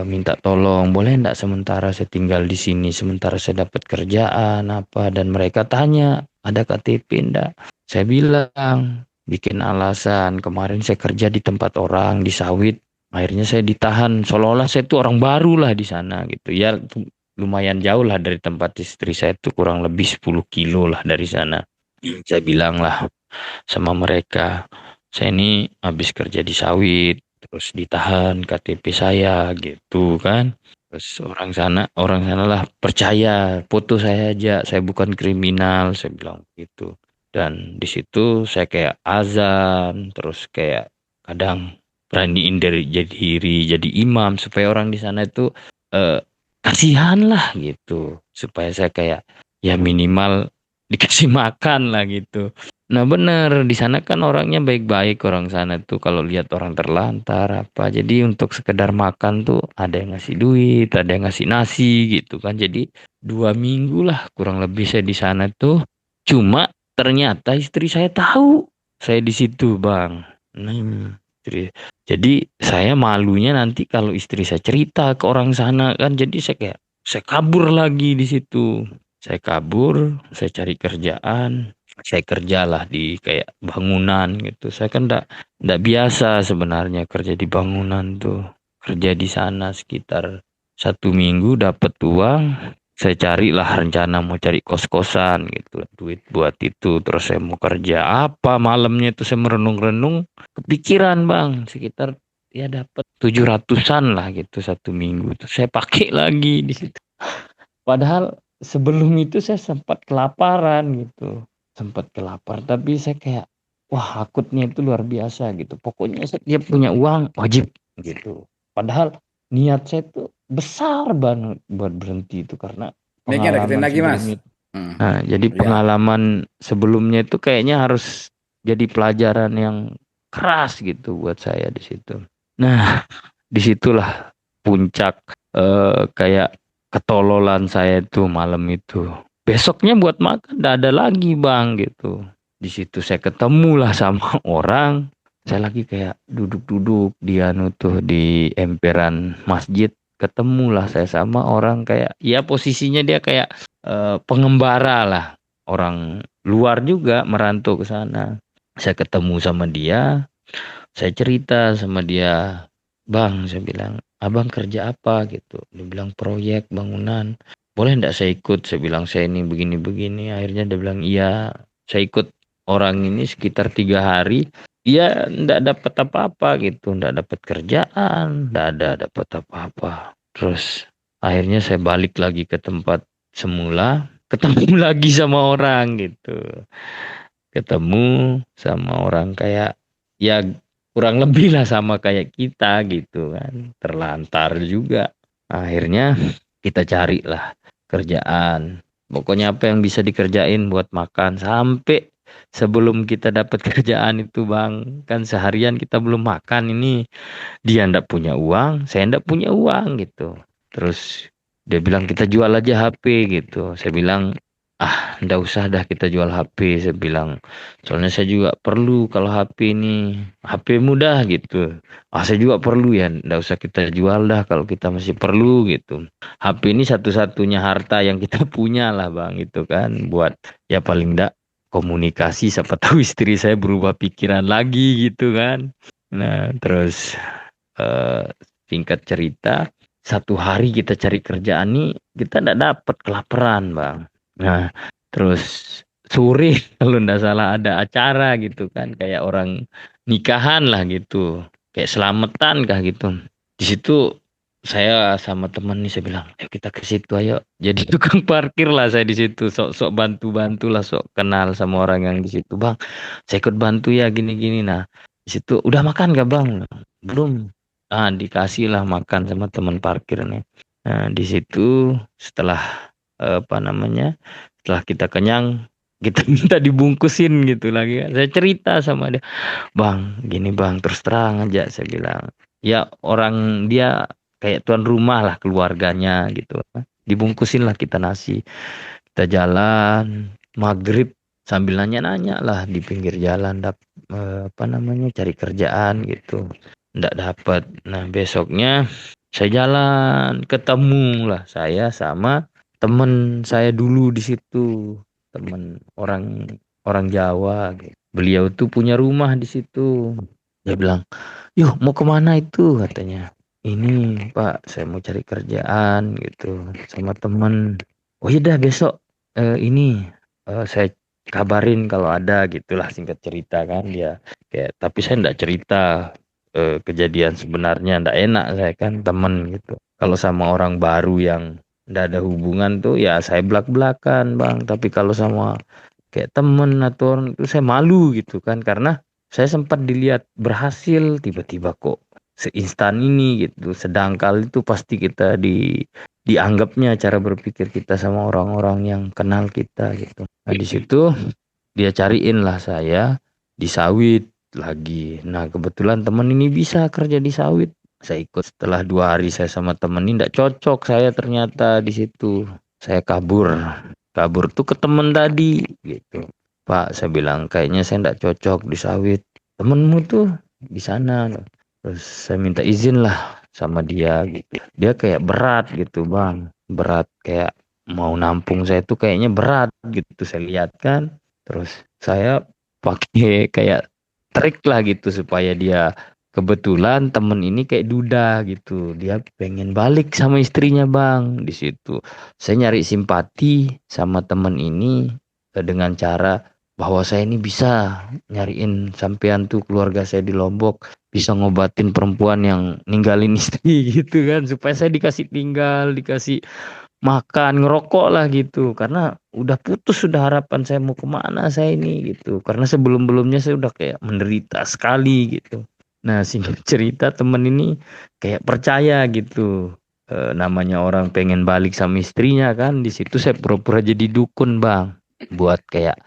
minta tolong, boleh ndak sementara saya tinggal di sini, sementara saya dapat kerjaan apa. Dan mereka tanya, ada KTP ndak? Saya bilang, bikin alasan, kemarin saya kerja di tempat orang di sawit, akhirnya saya ditahan, seolah-olah saya tuh orang baru lah di sana gitu ya. lumayan jauh lah dari tempat istri saya itu, kurang lebih 10 kilo lah dari sana. Saya bilang lah sama mereka, saya ini habis kerja di sawit, terus ditahan KTP saya gitu kan. Terus orang sana lah percaya, foto saya aja, saya bukan kriminal, saya bilang gitu. Dan di situ saya kayak azan, terus kayak kadang beraniin dari jadi diri, jadi imam supaya orang di sana itu eh, kasihan lah gitu, supaya saya kayak ya minimal dikasih makan lah gitu. Nah bener, di sana kan orangnya baik-baik, orang sana tuh kalau lihat orang terlantar apa. Jadi untuk sekedar makan tuh ada yang ngasih duit, ada yang ngasih nasi gitu kan. Jadi 2 minggu lah kurang lebih saya di sana tuh. Cuma ternyata istri saya tahu saya di situ, Bang. Istri. Jadi saya malunya nanti kalau istri saya cerita ke orang sana kan. Jadi saya kabur lagi di situ. Saya kabur, saya cari kerjaan, saya kerjalah di kayak bangunan gitu. Saya kan ndak biasa sebenarnya kerja di bangunan tuh. Kerja di sana sekitar 1 minggu dapat uang. Saya carilah rencana mau cari kos-kosan gitu, duit buat itu. Terus saya mau kerja apa malamnya itu saya merenung-renung, kepikiran bang sekitar ya dapat 700-an lah gitu 1 minggu. Terus saya pakai lagi di situ. Padahal sebelum itu saya sempat kelaparan gitu, sempat kelaparan, tapi saya kayak, wah akutnya itu luar biasa gitu. Pokoknya setiap punya uang wajib gitu. Padahal niat saya tuh besar banget buat berhenti itu karena Mic-nya deketin pengalaman lagi, Mas. sebelumnya. Hmm. Nah, jadi Ya. pengalaman sebelumnya itu kayaknya harus jadi pelajaran yang keras gitu buat saya di situ. Nah, disitulah puncak kayak ketololan saya itu malam itu. Besoknya buat makan nggak ada lagi bang gitu. Di situ saya ketemu lah sama orang. Saya lagi kayak duduk-duduk di anu tuh di emperan masjid. Ketemulah saya sama orang kayak ya posisinya dia kayak pengembara lah. Orang luar juga merantau ke sana. Saya ketemu sama dia. Saya cerita sama dia, bang, saya bilang, abang kerja apa gitu. Dia bilang proyek bangunan. Boleh enggak saya ikut? Saya bilang saya ini begini-begini. Akhirnya dia bilang iya. Saya ikut orang ini sekitar 3 hari. Iya, enggak dapat apa-apa gitu, enggak dapat kerjaan, enggak ada dapat apa-apa. Terus akhirnya saya balik lagi ke tempat semula, ketemu lagi sama orang gitu. Ketemu sama orang kayak ya kurang lebih lah sama kayak kita gitu kan, terlantar juga. Akhirnya kita carilah kerjaan. Pokoknya apa yang bisa dikerjain buat makan sampai sebelum kita dapat kerjaan itu bang, kan seharian kita belum makan ini. Dia ndak punya uang, saya ndak punya uang gitu. Terus dia bilang kita jual aja HP gitu. Saya bilang ah ndak usah dah kita jual HP. Saya bilang soalnya saya juga perlu kalau HP ini HP mudah gitu. Ah saya juga perlu ya, ndak usah kita jual dah kalau kita masih perlu gitu. HP ini satu-satunya harta yang kita punya lah bang itu kan buat ya paling ndak komunikasi siapa tahu istri saya berubah pikiran lagi gitu kan. Nah terus eh, singkat cerita, 1 hari kita cari kerjaan nih, kita nggak dapat kelaparan, Bang. Nah, terus sore kalau nggak salah ada acara gitu kan, kayak orang nikahan lah gitu, kayak selamatan kah gitu. Di situ saya sama teman nih saya bilang, ayo kita ke situ ayo. Jadi tukang parkir lah saya di situ, sok-sok bantu-bantu lah, sok kenal sama orang yang di situ, Bang. Saya ikut bantu ya gini-gini. Nah, di situ udah makan gak Bang? Belum. Ah, dikasih lah makan sama teman parkir nih. Nah, di situ setelah apa namanya? Setelah kita kenyang, kita minta dibungkusin gitu lagi. Saya cerita sama dia, "Bang, gini Bang, terus terang aja," saya bilang. Ya orang dia kayak tuan rumah lah keluarganya gitu. Dibungkusin lah kita nasi. Kita jalan maghrib sambil nanya-nanya lah di pinggir jalan apa namanya cari kerjaan gitu nggak dapat. Nah besoknya saya jalan ketemu lah saya sama temen saya dulu di situ, temen orang orang Jawa gitu. Beliau tuh punya rumah di situ. Dia bilang, yuk mau kemana itu katanya. "Ini Pak, saya mau cari kerjaan," gitu, "sama temen." "Oh ya dah besok, ini, saya kabarin kalau ada," gitulah singkat cerita kan dia. Tapi saya ndak cerita, kejadian sebenarnya, ndak enak saya kan temen gitu. Kalau sama orang baru yang ndak ada hubungan tuh ya saya blak-blakan Bang, tapi kalau sama kayak temen atau orang itu saya malu gitu kan, karena saya sempat dilihat berhasil, tiba-tiba kok seinstan ini gitu. Sedangkal itu pasti kita dianggapnya cara berpikir kita sama orang-orang yang kenal kita gitu. Nah di situ dia cariin lah saya di sawit lagi. Nah kebetulan temen ini bisa kerja di sawit. Saya ikut setelah 2 hari saya sama temen ini nggak cocok saya ternyata di situ. Saya kabur. Kabur tuh ke temen tadi gitu. Pak, saya bilang kayaknya saya nggak cocok di sawit. Temenmu tuh di sana. Terus saya minta izin lah sama dia gitu. Dia kayak berat gitu bang. Berat kayak mau nampung saya tuh kayaknya berat gitu saya lihat kan. Terus saya pakai kayak trik lah gitu supaya dia, kebetulan temen ini kayak duda gitu. Dia pengen balik sama istrinya bang di situ. Saya nyari simpati sama temen ini dengan cara bahwa saya ini bisa nyariin sampean tuh keluarga saya di Lombok, bisa ngobatin perempuan yang ninggalin istri gitu kan, supaya saya dikasih tinggal, dikasih makan, ngerokok lah gitu. Karena udah putus sudah harapan saya mau kemana saya ini gitu. Karena sebelum-belumnya saya udah kayak menderita sekali gitu. Nah singkat cerita temen ini kayak percaya gitu. Namanya orang pengen balik sama istrinya kan. Di situ saya pura-pura jadi dukun bang. Buat kayak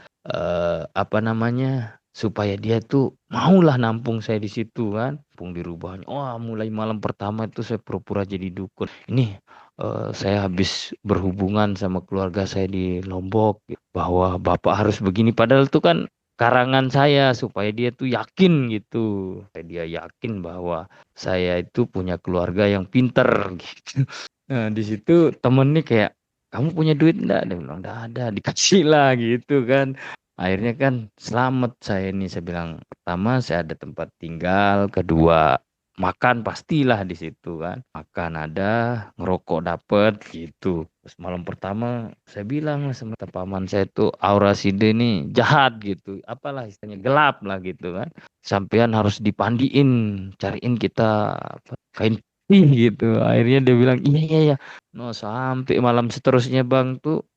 apa namanya, supaya dia tuh maulah nampung saya di situ kan. Nampung di rumahnya. Wah mulai malam pertama itu saya pura-pura jadi dukun. Ini saya habis berhubungan sama keluarga saya di Lombok, bahwa bapak harus begini, padahal itu kan karangan saya supaya dia tuh yakin gitu, supaya dia yakin bahwa saya itu punya keluarga yang pinter gitu. Nah di situ temen nih kayak, kamu punya duit enggak? Dia bilang enggak ada, dikasih lah gitu kan. Akhirnya kan selamat saya ini, saya bilang pertama saya ada tempat tinggal, kedua makan pastilah di situ kan. Makan ada, ngerokok dapet gitu. Terus malam pertama saya bilang lah sama paman saya tuh, aura Side nih jahat gitu. Apalah istilahnya, gelap lah gitu kan. Sampean harus dipandiin, cariin kita apa, kain putih gitu. Akhirnya dia bilang, iya iya iya. No, sampai malam seterusnya bang tuh,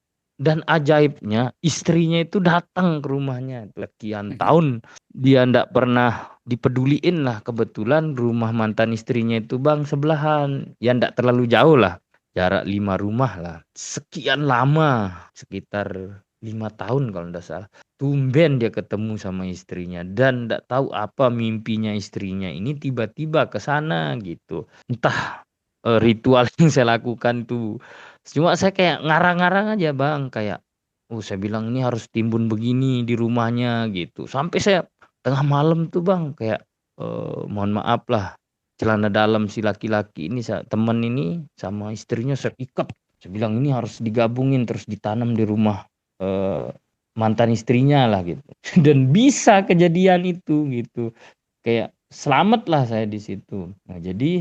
dan ajaibnya istrinya itu datang ke rumahnya. Sekian tahun dia ndak pernah dipeduliin lah. Kebetulan rumah mantan istrinya itu bang sebelahan. Ya ndak terlalu jauh lah. Jarak 5 rumah lah. Sekian lama. Sekitar 5 tahun kalau ndak salah. Tumben dia ketemu sama istrinya. Dan ndak tahu apa mimpinya istrinya ini tiba-tiba ke sana gitu. Entah ritual yang saya lakukan tuh. Cuma saya kayak ngarang-ngarang aja bang, kayak, saya bilang ini harus timbun begini di rumahnya gitu. Sampai saya tengah malam tuh bang, kayak, mohon maaf lah, celana dalam si laki-laki ini, temen ini sama istrinya saya ikat. Saya bilang ini harus digabungin terus ditanam di rumah mantan istrinya lah gitu. Dan bisa kejadian itu gitu. Kayak selamat lah saya di situ. Nah jadi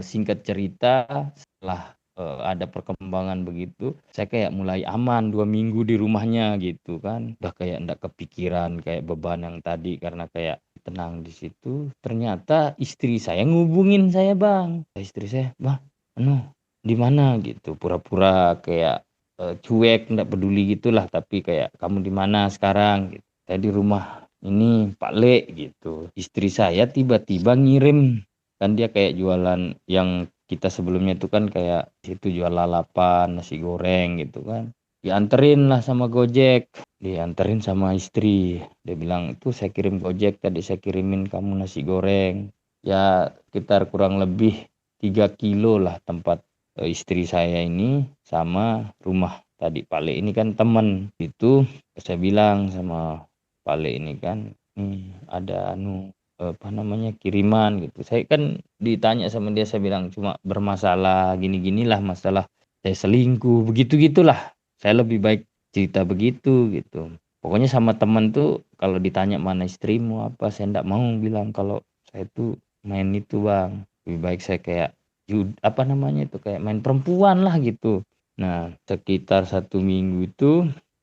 singkat cerita setelah ada perkembangan begitu, saya kayak mulai aman 2 minggu di rumahnya gitu kan. Udah kayak ndak kepikiran kayak beban yang tadi, karena kayak tenang di situ. Ternyata istri saya ngubungin saya bang. Istri saya, bang, anu di mana gitu. Pura-pura kayak cuek, ndak peduli gitulah. Tapi kayak, kamu di mana sekarang? Gitu. Saya di rumah ini Pak Le gitu. Istri saya tiba-tiba ngirim, kan dia kayak jualan yang kita sebelumnya itu kan kayak situ jual lalapan, nasi goreng gitu kan. Dianterin lah sama Gojek, dianterin sama istri. Dia bilang itu saya kirim Gojek, tadi saya kirimin kamu nasi goreng. Ya sekitar kurang lebih 3 kilo lah tempat istri saya ini sama rumah tadi Pak Le ini kan teman. Itu saya bilang sama Pale ini kan, ada apa namanya, kiriman gitu. Saya kan ditanya sama dia, saya bilang cuma bermasalah gini-ginilah, masalah saya selingkuh, begitu-gitulah. Saya lebih baik cerita begitu gitu. Pokoknya sama teman tuh kalau ditanya mana istrimu apa, saya ndak mau bilang kalau saya tuh main itu bang. Lebih baik saya kayak apa namanya itu, kayak main perempuan lah gitu. Nah, sekitar 1 minggu itu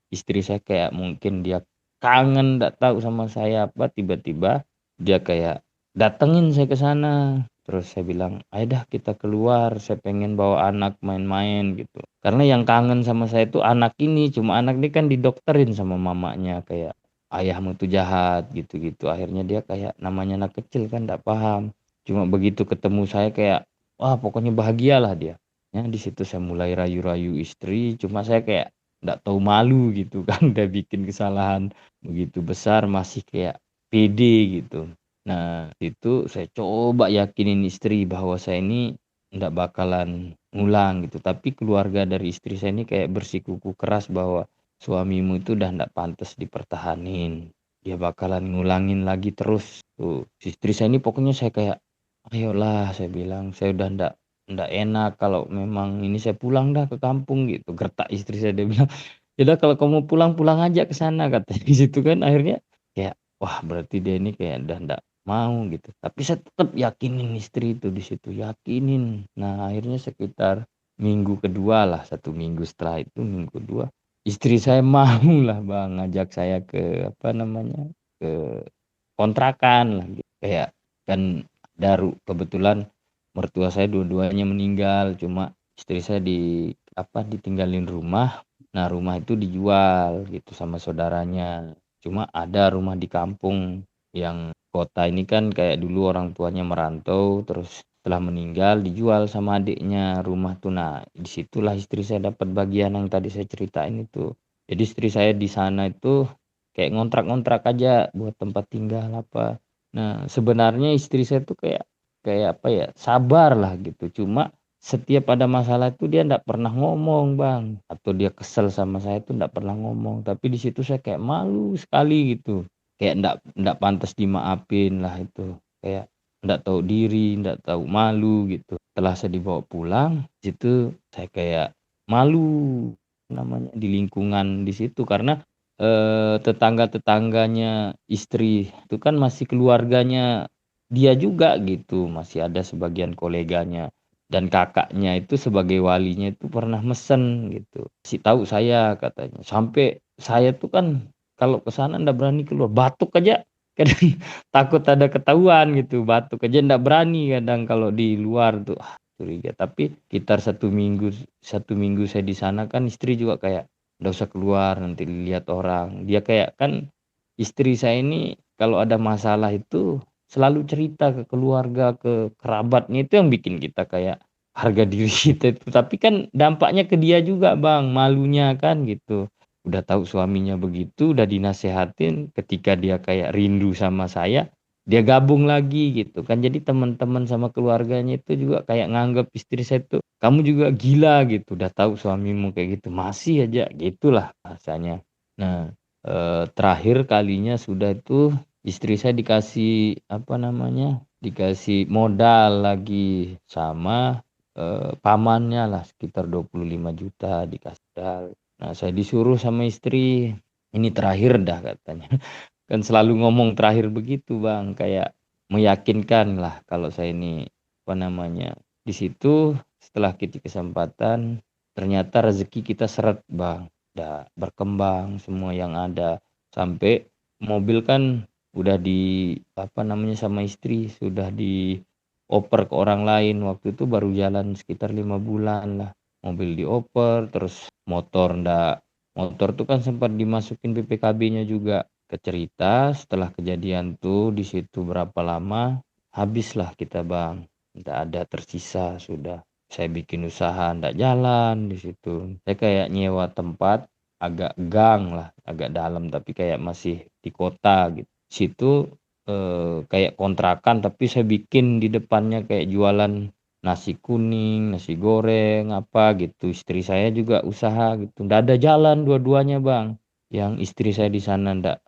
istri saya kayak mungkin dia kangen nggak tahu sama saya apa, tiba-tiba dia kayak datengin saya ke sana. Terus saya bilang, "Ayo dah kita keluar, saya pengen bawa anak main-main," gitu. Karena yang kangen sama saya itu anak ini, cuma anak ini kan didokterin sama mamanya kayak, "Ayahmu tuh jahat," gitu-gitu. Akhirnya dia kayak namanya anak kecil kan nggak paham. Cuma begitu ketemu saya kayak, wah pokoknya bahagialah dia. Ya di situ saya mulai rayu-rayu istri, cuma saya kayak nggak tahu malu gitu kan, udah bikin kesalahan begitu besar masih kayak pede gitu. Nah, itu saya coba yakinin istri bahwa saya ini nggak bakalan ngulang gitu, tapi keluarga dari istri saya ini kayak bersikuku keras bahwa suamimu itu udah nggak pantas dipertahanin, dia bakalan ngulangin lagi terus tuh. Istri saya ini pokoknya saya kayak, "Ayolah," saya bilang, "saya udah ndak enak kalau memang ini saya pulang dah ke kampung," gitu. Gertak istri saya, dia bilang, "Ya udah kalau kamu pulang, pulang aja ke sana," katanya di situ kan akhirnya kayak, wah berarti dia ini kayak udah ndak mau gitu. Tapi saya tetap yakinin istri itu di situ, yakinin. Nah akhirnya sekitar minggu kedua lah, 1 minggu setelah itu, minggu kedua, istri saya maulah Bang ngajak saya ke apa namanya, ke kontrakan lah gitu. Kayak kan kebetulan mertua saya dua-duanya meninggal, cuma istri saya ditinggalin rumah. Nah, rumah itu dijual gitu sama saudaranya. Cuma ada rumah di kampung yang kota ini kan kayak dulu orang tuanya merantau, terus setelah meninggal dijual sama adiknya rumah tuh. Nah, disitulah istri saya dapat bagian yang tadi saya ceritain itu. Jadi istri saya di sana itu kayak ngontrak-ngontrak aja buat tempat tinggal apa. Nah, sebenarnya istri saya tuh kayak kayak apa ya, sabar lah gitu. Cuma setiap ada masalah itu dia ndak pernah ngomong, Bang. Atau dia kesel sama saya tuh ndak pernah ngomong. Tapi di situ saya kayak malu sekali gitu. Kayak ndak pantas dimaafin lah itu. Kayak ndak tahu diri, ndak tahu malu gitu. Setelah saya dibawa pulang, situ saya kayak malu namanya di lingkungan di situ karena tetangga-tetangganya istri itu kan masih keluarganya dia juga gitu, masih ada sebagian koleganya dan kakaknya itu sebagai walinya itu pernah mesen gitu, kasih tahu saya katanya, sampai saya tuh kan kalau ke sana ndak berani keluar, batuk aja kadang takut ada ketahuan gitu, batuk aja ndak berani kadang kalau di luar tuh, curiga. Tapi sekitar 1 minggu saya di sana kan istri juga kayak, "Nggak usah keluar nanti dilihat orang." Dia kayak kan istri saya ini kalau ada masalah itu selalu cerita ke keluarga, ke kerabatnya, itu yang bikin kita kayak harga diri kita itu. Tapi kan dampaknya ke dia juga Bang, malunya kan gitu. Udah tahu suaminya begitu, udah dinasehatin, ketika dia kayak rindu sama saya, dia gabung lagi gitu kan. Jadi teman-teman sama keluarganya itu juga kayak nganggep istri saya tuh, "Kamu juga gila," gitu, "udah tahu suamimu kayak gitu, masih aja," gitulah bahasanya. Nah, terakhir kalinya sudah itu istri saya dikasih, apa namanya, dikasih modal lagi sama, pamannya lah sekitar 25 juta dikasih modal. Nah, saya disuruh sama istri, "Ini terakhir dah," katanya. Kan selalu ngomong terakhir begitu Bang, kayak meyakinkan lah kalau saya ini, apa namanya, di situ setelah kita kesempatan, ternyata rezeki kita seret Bang, udah berkembang semua yang ada. Sampai mobil kan udah apa namanya, sama istri sudah dioper ke orang lain, waktu itu baru jalan sekitar 5 bulan lah. Mobil dioper, terus motor tuh kan sempat dimasukin BPKB-nya juga. Kecerita setelah kejadian tuh di situ berapa lama, habislah kita Bang, nggak ada tersisa sudah. Saya bikin usaha ndak jalan di situ. Saya kayak nyewa tempat agak gang lah, agak dalam tapi kayak masih di kota gitu. Situ kayak kontrakan tapi saya bikin di depannya kayak jualan nasi kuning, nasi goreng, apa gitu. Istri saya juga usaha gitu. Ndak ada jalan dua-duanya Bang. Yang istri saya di sana ndak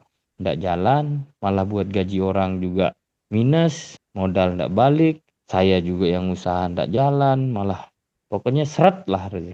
jalan, malah buat gaji orang juga minus, modal ndak balik, saya juga yang usaha ndak jalan, malah pokoknya seret lah